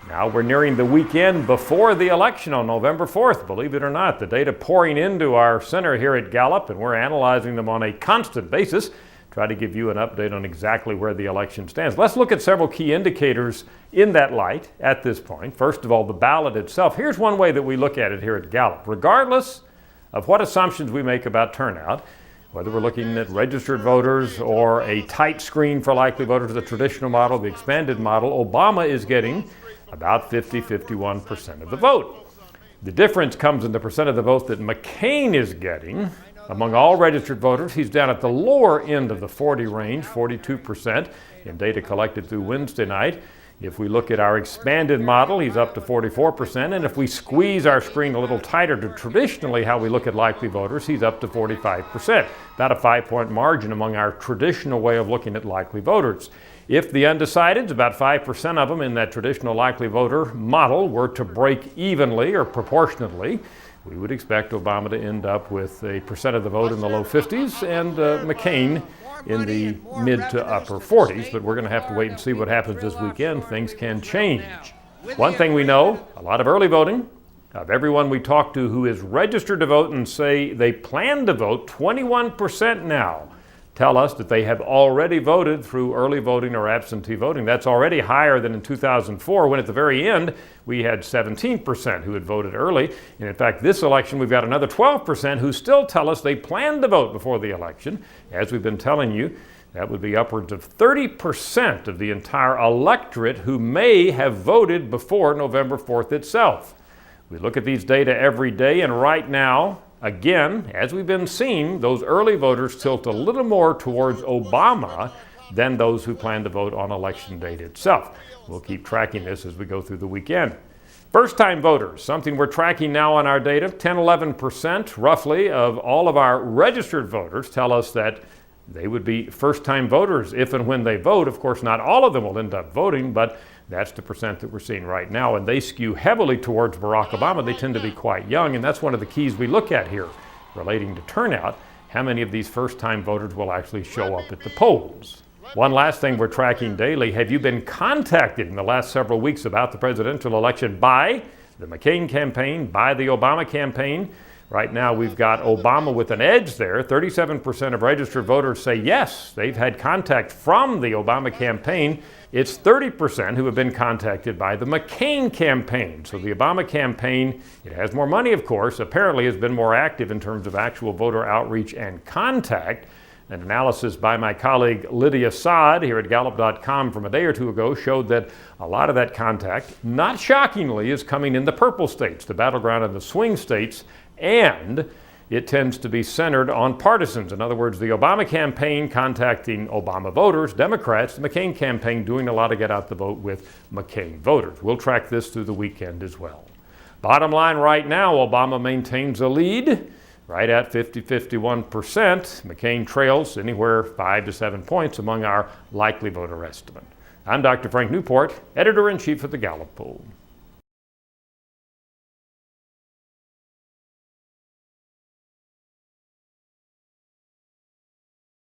Now we're nearing the weekend before the election on November 4th. Believe it or not, the data pouring into our center here at Gallup, and we're analyzing them on a constant basis. Try to give you an update on exactly where the election stands. Let's look at several key indicators in that light at this point. First of all, the ballot itself. Here's one way that we look at it here at Gallup. Regardless of what assumptions we make about turnout, whether we're looking at registered voters or a tight screen for likely voters, the traditional model, the expanded model, Obama is getting about 51% of the vote. The difference comes in the percent of the vote that McCain is getting. Among all registered voters, he's down at the lower end of the 40 range, 42%, in data collected through Wednesday night. If we look at our expanded model, he's up to 44%, and if we squeeze our screen a little tighter to traditionally how we look at likely voters, he's up to 45%, about a 5-point margin among our traditional way of looking at likely voters. If the undecideds, about 5% of them in that traditional likely voter model, were to break evenly or proportionately, we would expect Obama to end up with a percent of the vote in the low 50s and McCain in the mid to upper 40s. But we're going to have to wait and see what happens this weekend. Things can change. One thing we know, a lot of early voting. Of everyone we talk to who is registered to vote and say they plan to vote, 21% now tell us that they have already voted through early voting or absentee voting. That's already higher than in 2004, when at the very end we had 17% who had voted early. And in fact, this election we've got another 12% who still tell us they plan to vote before the election. As we've been telling you, that would be upwards of 30% of the entire electorate who may have voted before November 4th itself. We look at these data every day, and right now, again, as we've been seeing, those early voters tilt a little more towards Obama than those who plan to vote on election date itself. We'll keep tracking this as we go through the weekend. First-time voters, something we're tracking now on our data. 10-11% roughly of all of our registered voters tell us that they would be first-time voters if and when they vote. Of course, not all of them will end up voting, but that's the percent that we're seeing right now, and they skew heavily towards Barack Obama. They tend to be quite young, and that's one of the keys we look at here relating to turnout. How many of these first-time voters will actually show up at the polls? One last thing we're tracking daily. Have you been contacted in the last several weeks about the presidential election by the McCain campaign, by the Obama campaign? Right now, we've got Obama with an edge there. 37% of registered voters say yes, they've had contact from the Obama campaign. It's 30% who have been contacted by the McCain campaign. So the Obama campaign, it has more money, of course, apparently has been more active in terms of actual voter outreach and contact. An analysis by my colleague Lydia Saad here at Gallup.com from a day or two ago showed that a lot of that contact, not shockingly, is coming in the purple states, the battleground and the swing states, and it tends to be centered on partisans. In other words, the Obama campaign contacting Obama voters, Democrats, the McCain campaign doing a lot to get out the vote with McCain voters. We'll track this through the weekend as well. Bottom line right now, Obama maintains a lead right at 51%. McCain trails anywhere 5 to 7 points among our likely voter estimate. I'm Dr. Frank Newport, Editor-in-Chief of the Gallup Poll.